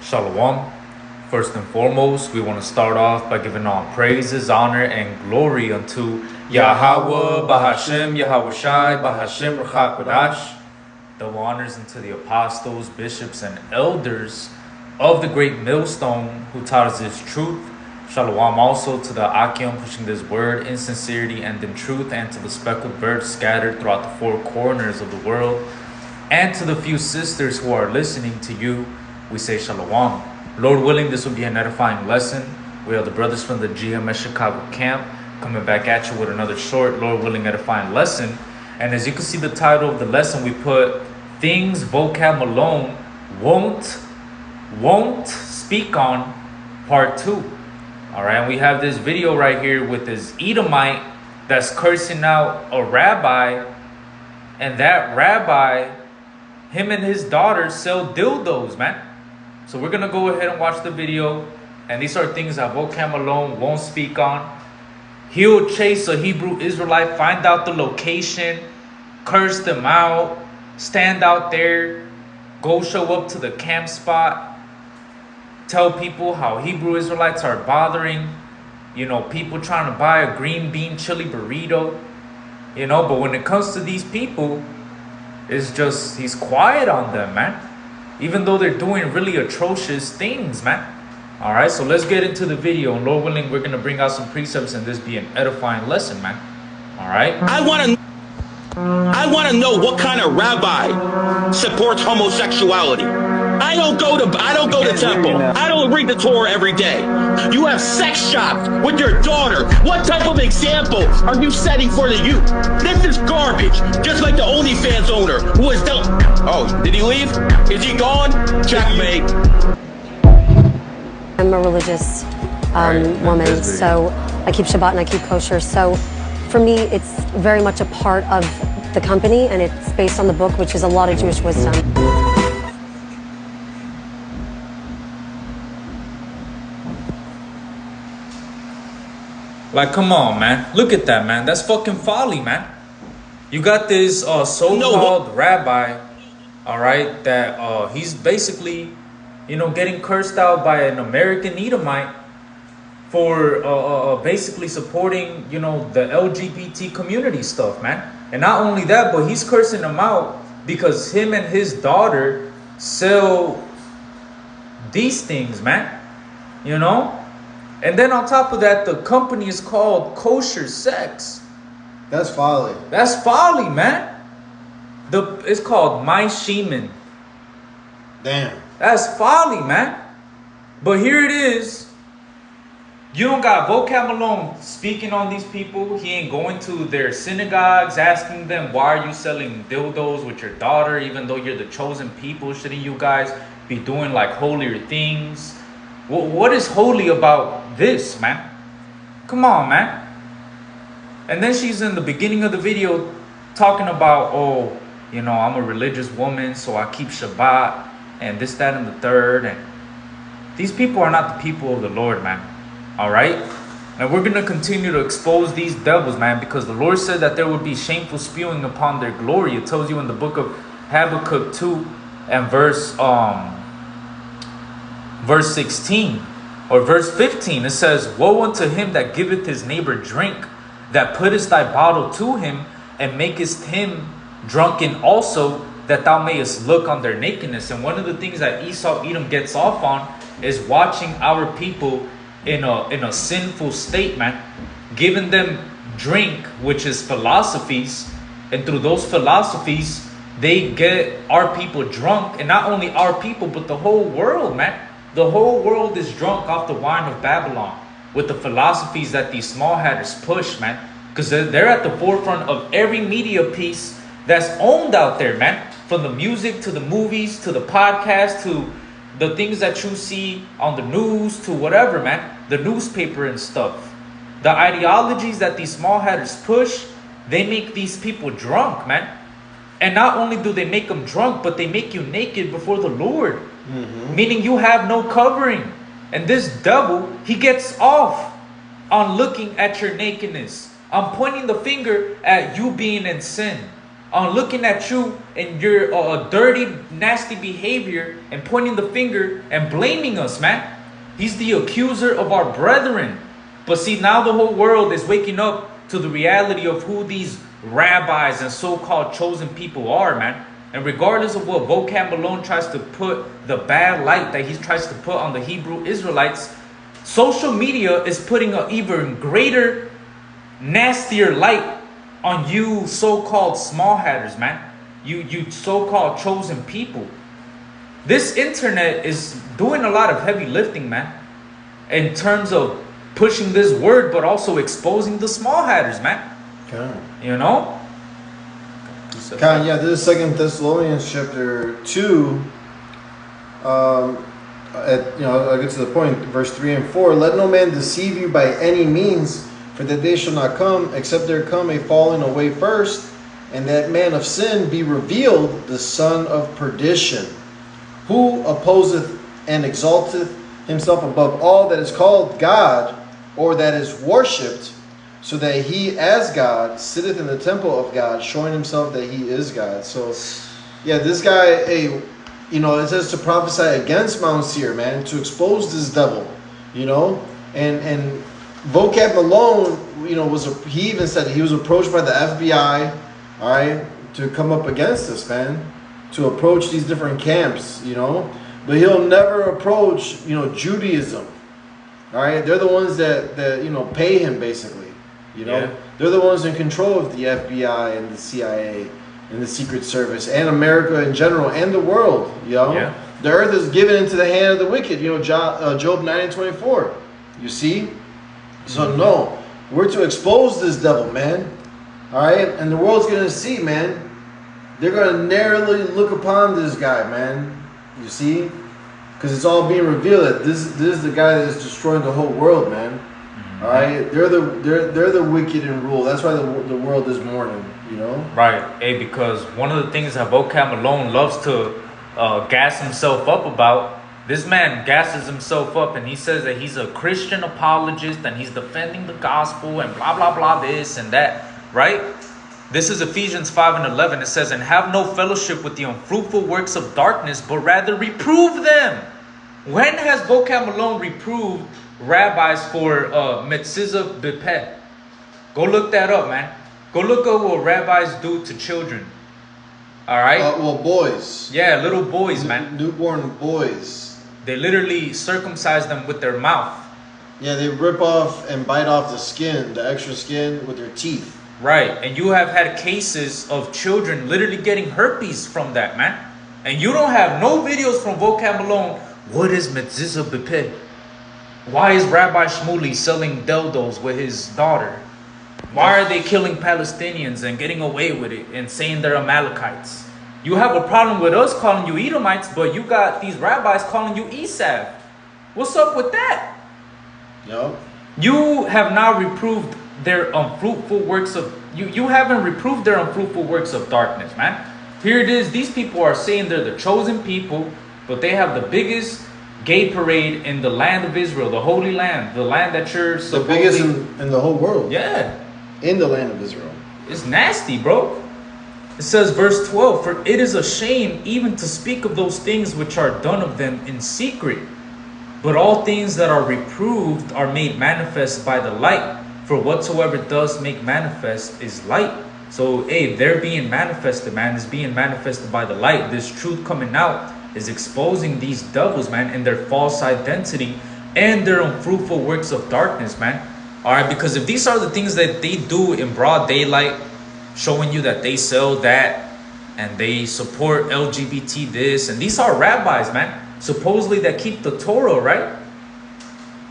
Shalom. First and foremost, we want to start off by giving all praises, honor, and glory unto Yahweh, Bahashem, Yahweh Shai, Bahashem, Ruach. Double honors unto the apostles, bishops, and elders of the great millstone who taught us this truth. Shalom also to the Akim pushing this word in sincerity and in truth, and to the speckled birds scattered throughout the four corners of the world, and to the few sisters who are listening to you. We say Shalom. Lord willing, this will be an edifying lesson. We are the brothers from the GMS Chicago camp coming back at you with another short, Lord willing, edifying lesson. And as you can see the title of the lesson, we put things Vocab Malone won't speak on part 2. All right, and we have this video right here with this Edomite that's cursing out a rabbi, and that rabbi, him and his daughter sell dildos, man. So we're gonna go ahead and watch the video, and these are things that Vocab Malone won't speak on. He'll chase a Hebrew Israelite, find out the location, curse them out, stand out there, go show up to the camp spot, tell people how Hebrew Israelites are bothering, people trying to buy a green bean chili burrito, but when it comes to these people, it's just, he's quiet on them, man. Even though they're doing really atrocious things, man. All right, so let's get into the video. And Lord willing, we're going to bring out some precepts and this be an edifying lesson, man. All right. I want to know what kind of rabbi supports homosexuality. I don't go to temple. I don't read the Torah every day. You have sex shops with your daughter. What type of example are you setting for the youth? This is garbage. Just like the OnlyFans owner who is done. Oh, did he leave? Is he gone? Checkmate. I'm a religious woman, so I keep Shabbat and I keep kosher. So for me, it's very much a part of the company, and it's based on the book, which is a lot of Jewish wisdom. Like, come on, man. Look at that, man. That's fucking folly, man. You got this so-called rabbi, all right, that he's basically, getting cursed out by an American Edomite for basically supporting, the LGBT community stuff, man. And not only that, but he's cursing them out because him and his daughter sell these things, man. And then on top of that, the company is called Kosher Sex. That's folly. That's folly, man. It's called My Shemin. Damn. That's folly, man. But here it is. You don't got Vocab Malone speaking on these people. He ain't going to their synagogues asking them, why are you selling dildos with your daughter, even though you're the chosen people? Shouldn't you guys be doing like holier things? What is holy about this, man? Come on, man. And then she's in the beginning of the video talking about, I'm a religious woman, so I keep Shabbat and this, that, and the third. And these people are not the people of the Lord, man. All right? And we're going to continue to expose these devils, man, because the Lord said that there would be shameful spewing upon their glory. It tells you in the book of Habakkuk 2 and verse 16 or verse 15. It says, woe unto him that giveth his neighbor drink, that puttest thy bottle to him, and makest him drunken also, that thou mayest look on their nakedness. And one of the things that Edom gets off on is watching our people in a sinful state, man, giving them drink, which is philosophies, and through those philosophies they get our people drunk. And not only our people, but the whole world, man. The whole world is drunk off the wine of Babylon with the philosophies that these small hatters push, man, because they're at the forefront of every media piece that's owned out there, man, from the music to the movies to the podcast to the things that you see on the news to whatever, man, the newspaper and stuff. The ideologies that these small hatters push, they make these people drunk, man. And not only do they make them drunk, but they make you naked before the Lord. Mm-hmm. Meaning you have no covering. And this devil, he gets off on looking at your nakedness. I'm pointing the finger at you being in sin. on looking at you and your dirty, nasty behavior and pointing the finger and blaming us, man. He's the accuser of our brethren. But see, now the whole world is waking up to the reality of who these rabbis and so-called chosen people are, man. And regardless of what Vocab Malone tries to put, the bad light that he tries to put on the Hebrew Israelites, social media is putting an even greater, nastier light on you so-called small hatters, man. You so-called chosen people. This internet is doing a lot of heavy lifting, man, in terms of pushing this word, but also exposing the small hatters, man. Okay. You know? Yeah, this is 2 Thessalonians chapter 2. I'll get to the point, verse 3 and 4. Let no man deceive you by any means, for that day shall not come, except there come a falling away first, and that man of sin be revealed, the son of perdition, who opposeth and exalteth himself above all that is called God, or that is worshipped, so that he as God sitteth in the temple of God, showing himself that he is God. So, yeah, this guy, it says to prophesy against Mount Seir, man, to expose this devil, and Vocab Malone, he even said he was approached by the FBI, all right, to come up against us, man, to approach these different camps, but he'll never approach, Judaism, all right. They're the ones that pay him, basically. Yeah. They're the ones in control of the FBI and the CIA and the Secret Service and America in general and the world. Yeah. The earth is given into the hand of the wicked. Job 9:24. You see. So no, we're to expose this devil, man. All right, and the world's gonna see, man. They're gonna narrowly look upon this guy, man. You see, because it's all being revealed that this is the guy that is destroying the whole world, man. All right, they're the wicked in rule. That's why the world is mourning, Right. Hey, because one of the things that Vocab Malone loves to gas himself up about, this man gasses himself up and he says that he's a Christian apologist and he's defending the gospel and blah blah blah this and that. Right. This is Ephesians 5:11. It says, "And have no fellowship with the unfruitful works of darkness, but rather reprove them." When has Vocab Malone reproved rabbis for Metziza Bepeh? Go look that up, man. Go look at what rabbis do to children. All right? Boys. Yeah, little boys, man. Newborn boys. They literally circumcise them with their mouth. Yeah, they rip off and bite off the skin, the extra skin, with their teeth. Right, and you have had cases of children literally getting herpes from that, man. And you don't have no videos from Vocab Malone. What is Metziza Bepeh? Why is Rabbi Shmuley selling dildos with his daughter? Why are they killing Palestinians and getting away with it and saying they're Amalekites? You have a problem with us calling you Edomites, but you got these rabbis calling you Esav. What's up with that? Yep. You have now reproved their unfruitful works of... You haven't reproved their unfruitful works of darkness, man. Here it is. These people are saying they're the chosen people, but they have the biggest gay parade in the land of Israel, the Holy Land, the land that you're supposedly... The biggest in the whole world. Yeah. In the land of Israel. It's nasty, bro. It says, verse 12, "For it is a shame even to speak of those things which are done of them in secret. But all things that are reproved are made manifest by the light. For whatsoever does make manifest is light." So, hey, they're being manifested, man. It's being manifested by the light. This truth coming out is exposing these devils, man, and their false identity and their unfruitful works of darkness, man. All right, because if these are the things that they do in broad daylight, showing you that they sell that and they support LGBT this, and these are rabbis, man, supposedly that keep the Torah, right?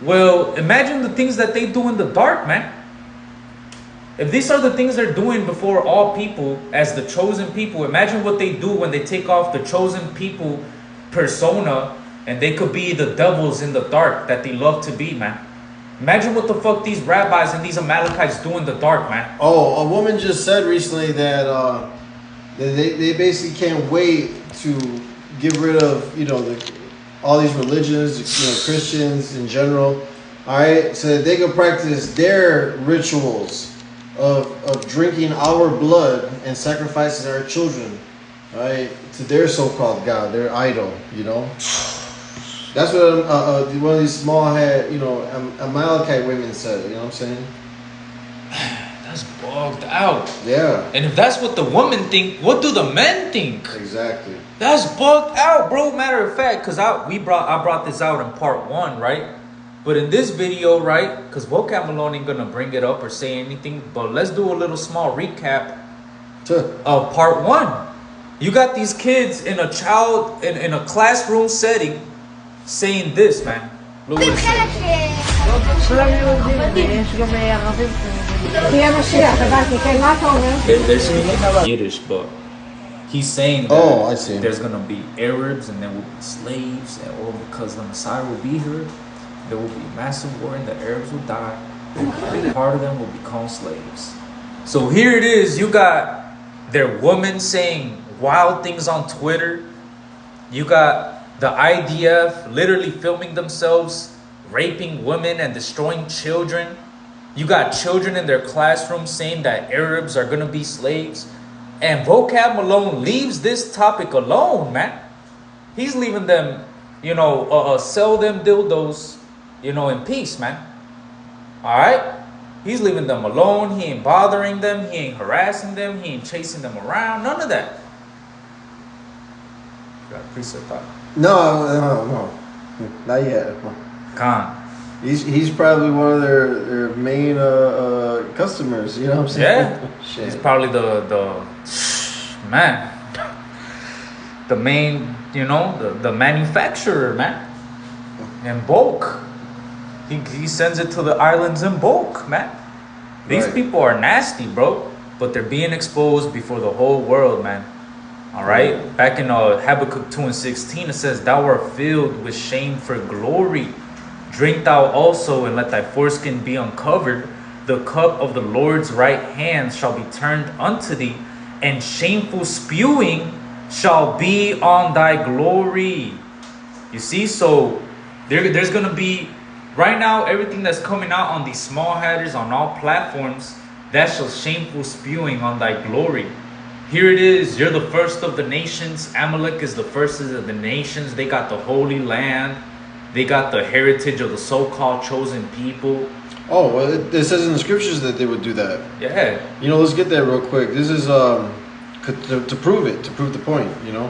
Well, imagine the things that they do in the dark, man. If these are the things they're doing before all people as the chosen people, imagine what they do when they take off the chosen people persona and they could be the devils in the dark that they love to be, man. Imagine what the fuck these rabbis and these Amalekites do in the dark, man. Oh, a woman just said recently that they basically can't wait to get rid of, all these religions, Christians in general, all right, so that they can practice their rituals of drinking our blood and sacrificing our children, right, to their so-called God, their idol, you know. That's what one of these small-head, you know, Amalekite women said, you know what I'm saying? That's bugged out. Yeah. And if that's what the women think, what do the men think? Exactly. That's bugged out, bro. Matter of fact, because I brought this out in part 1, right? But in this video, right, because Vocab Malone ain't gonna bring it up or say anything, but let's do a little small recap of part 1. You got these kids in a classroom setting saying this, man. Look what it says. They're speaking Yiddish, but he's saying that I see. There's gonna be Arabs and there will be slaves, and all because the Messiah will be here, there will be a massive war and the Arabs will die. And part of them will become slaves. So here it is. You got their women saying wild things on Twitter. You got the IDF literally filming themselves raping women and destroying children. You got children in their classrooms saying that Arabs are gonna be slaves. And Vocab Malone leaves this topic alone, man. He's leaving them, you know, sell them dildos, you know, in peace, man. All right? He's leaving them alone. He ain't bothering them. He ain't harassing them. He ain't chasing them around. None of that. Got a preset thought. No, not yet. Khan. He's probably one of their main customers. You know what I'm saying? Yeah. Shit. He's probably the man. The main, you know, the manufacturer, man. In bulk. He sends it to the islands in bulk, man. These people are nasty, bro. But they're being exposed before the whole world, man. All right? Back in Habakkuk 2:16, it says, "Thou art filled with shame for glory. Drink thou also, and let thy foreskin be uncovered. The cup of the Lord's right hand shall be turned unto thee, and shameful spewing shall be on thy glory." You see, so there's going to be, right now, everything that's coming out on these small headers on all platforms, that shall shameful spewing on thy glory. Here it is, you're the first of the nations. Amalek is the first of the nations. They got the Holy Land. They got the heritage of the so-called chosen people. Oh, well, it says in the scriptures that they would do that. Yeah. You know, let's get that real quick. This is to prove it, to prove the point, you know.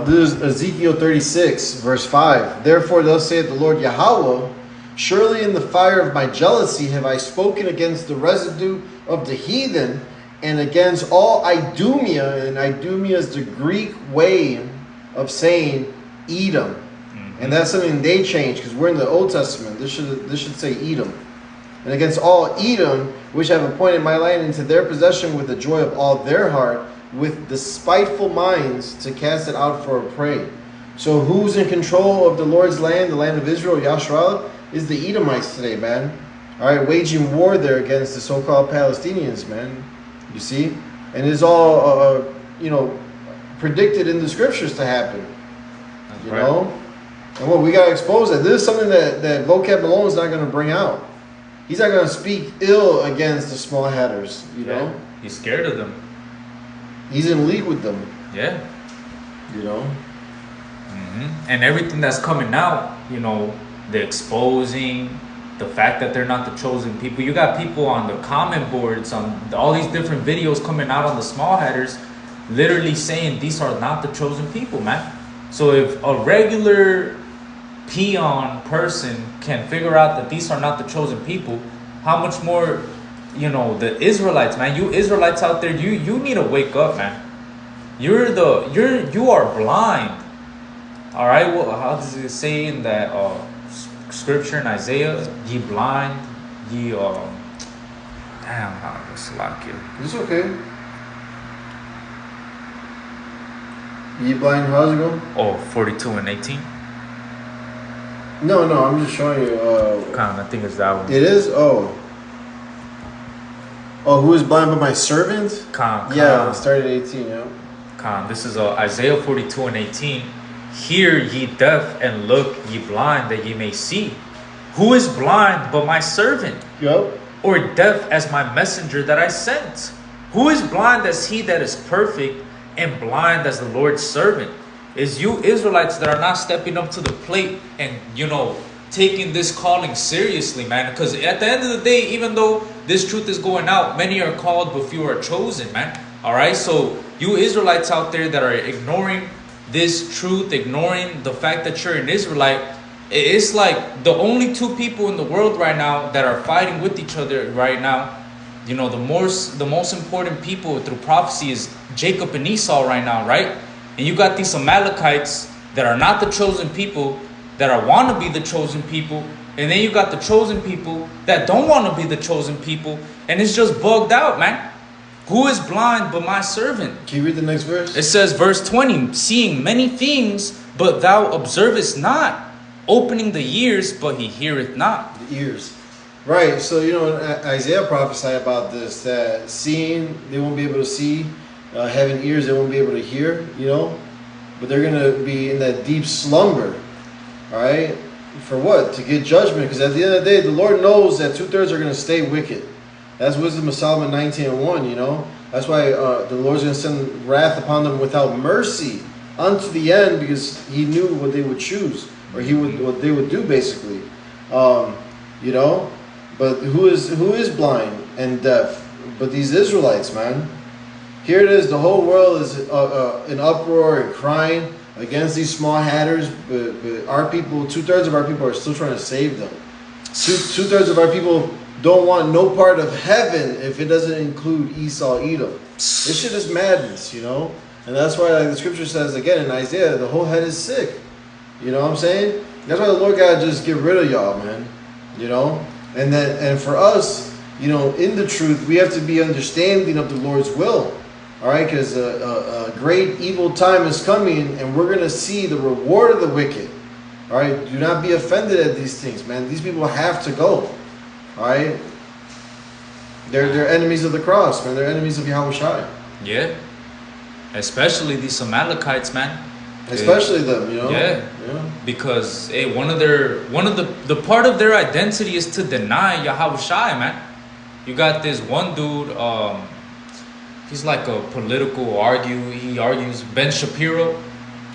This is Ezekiel 36, verse 5. "Therefore thus saith the Lord Yahweh, surely in the fire of my jealousy have I spoken against the residue of the heathen, and against all Idumea." And Idumea is the Greek way of saying Edom. And that's something they changed, because we're in the Old Testament. This should say Edom. "And against all Edom, which I have appointed my land into their possession with the joy of all their heart, with despiteful minds to cast it out for a prey." So who's in control of the Lord's land, the land of Israel, Yasharallah, is the Edomites today, man. All right, waging war there against the so-called Palestinians, man. You see? And it's all, you know, predicted in the scriptures to happen. You know? And what we got to expose that. This is something that Vocab Malone is not going to bring out. He's not going to speak ill against the small hatters, you know? He's scared of them. He's in league with them. Yeah. You know? And everything that's coming out, you know, the exposing, the fact that they're not the chosen people. You got people on the comment boards, on all these different videos coming out on the small headers, literally saying these are not the chosen people, man. So if a regular peon person can figure out that these are not the chosen people, how much more, you know, the Israelites, man. You Israelites out there, you need to wake up, man. You are blind. All right, well, how does it say in that scripture in Isaiah? Ye blind, ye damn, how was like you? It's okay. Ye blind, how's it go? Oh, 42 and 18. No, I'm just showing you. I think it's that one. It is? Oh, who is blind but my servant? Yeah, it started at 18, yeah. This is Isaiah 42 and 18. "Hear ye deaf and look ye blind, that ye may see. Who is blind but my servant?" Yep. or deaf as my messenger that I sent? Who is blind as he that is perfect, and blind as the Lord's servant? It's you Israelites that are not stepping up to the plate and, taking this calling seriously, man. Because at the end of the day, even though this truth is going out, many are called, but few are chosen, man. All right, so you Israelites out there that are ignoring this truth, ignoring the fact that you're an Israelite, it's like the only two people in the world right now that are fighting with each other right now. The most important people through prophecy is Jacob and Esau right now, right? And you got these Amalekites that are not the chosen people, that want to be the chosen people. And then you got the chosen people that don't want to be the chosen people. And it's just bugged out, man. Who is blind but my servant? Can you read the next verse? It says, verse 20, seeing many things, but thou observest not. Opening the ears, but he heareth not. The ears. Right, so Isaiah prophesied about this, that seeing, they won't be able to see, having ears, they won't be able to hear, but they're going to be in that deep slumber, all right? For what? To get judgment, because at the end of the day, the Lord knows that 2/3 are going to stay wicked. That's Wisdom of Solomon 19:1, That's why the Lord's going to send wrath upon them without mercy unto the end, because he knew what they would choose, or what they would do, basically, But who is blind and deaf? But these Israelites, man. Here it is. The whole world is in uproar and crying against these small hatters. But our people, 2/3 of our people, are still trying to save them. 2/3 of our people don't want no part of heaven if it doesn't include Esau, Edom. This shit is madness, And that's why, like the scripture says again in Isaiah, the whole head is sick. You know what I'm saying? That's why the Lord gotta just get rid of y'all, man. And for us, in the truth, we have to be understanding of the Lord's will. All right, because a great evil time is coming, and we're going to see the reward of the wicked. All right, do not be offended at these things, man. These people have to go. All right, they're enemies of the cross, man. They're enemies of Yahushua. Yeah, especially these Amalekites, man. Especially them, Yeah. Because one of the part of their identity is to deny Yahushua, man. You got this one dude, he's like a political he argues, Ben Shapiro.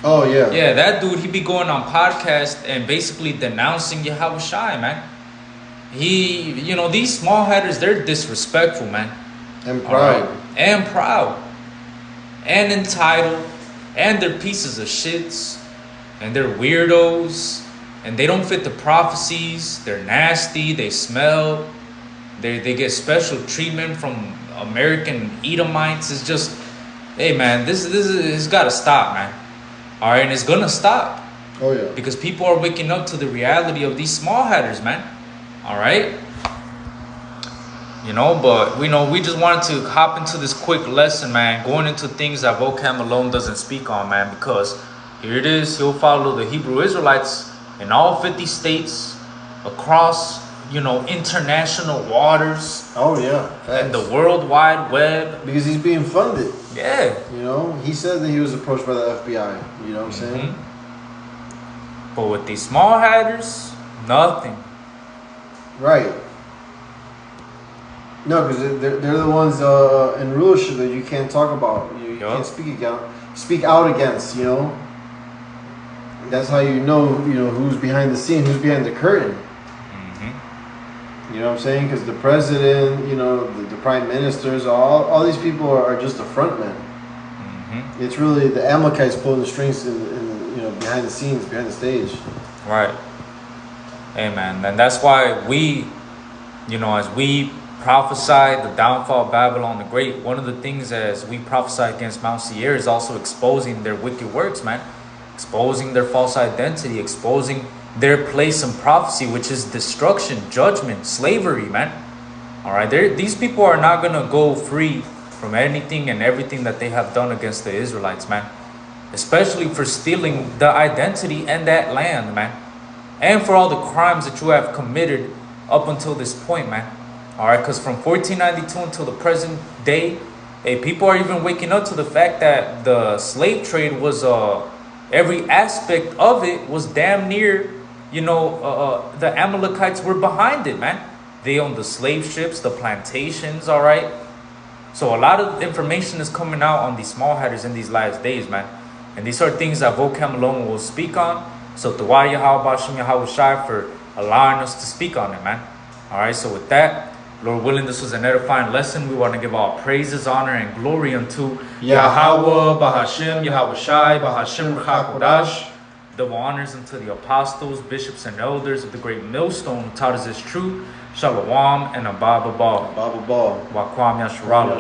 Oh yeah. Yeah, that dude, he be going on podcasts and basically denouncing Yahushua, man. These small hatters, they're disrespectful, man. And proud. And proud. And entitled. And they're pieces of shits, and they're weirdos, and they don't fit the prophecies. They're nasty. They smell. They get special treatment from American Edomites. It's just, hey man, this it's gotta stop, man. All right, and it's gonna stop. Oh yeah. Because people are waking up to the reality of these small hatters, man. All right. But we just wanted to hop into this quick lesson, man, going into things that Vocab Malone doesn't speak on, man, because here it is. He'll follow the Hebrew Israelites in all 50 states across, international waters. Oh yeah. Facts. And the World Wide Web. Because he's being funded. Yeah. He said that he was approached by the FBI. You know what I'm saying? But with these small hatters, nothing. Right. No, because they're the ones in rulership that you can't talk about. You can't speak out against. That's how you know who's behind the scene, who's behind the curtain. You know what I'm saying? Because the president, the prime ministers, all these people are just the front men. It's really the Amalekites pulling the strings behind the scenes, behind the stage. Right. Amen. And that's why we, as we prophesy the downfall of Babylon the Great, one of the things as we prophesy against Mount Seir is also exposing their wicked works, man. Exposing their false identity, exposing their place in prophecy, which is destruction, judgment, slavery, man. All right, these people are not going to go free from anything and everything that they have done against the Israelites, man. Especially for stealing the identity and that land, man. And for all the crimes that you have committed up until this point, man. All right, because from 1492 until the present day, people are even waking up to the fact that the slave trade was, every aspect of it was damn near, the Amalekites were behind it, man. They owned the slave ships, the plantations, all right? So a lot of information is coming out on these small headers in these last days, man. And these are things that Vocab Malone will speak on. So Dua Yahweh Bashem Yahweh Shai for allowing us to speak on it, man. All right, so with that, Lord willing, this was an edifying lesson. We want to give all praises, honor, and glory unto Yahweh, Bahashem, Yahweh Shai, Bahashem, Ruach double honors unto the apostles, bishops, and elders of the great millstone who taught us this truth. Shalom and Abba Ball. Baba Ball. Wakwam Yasharala.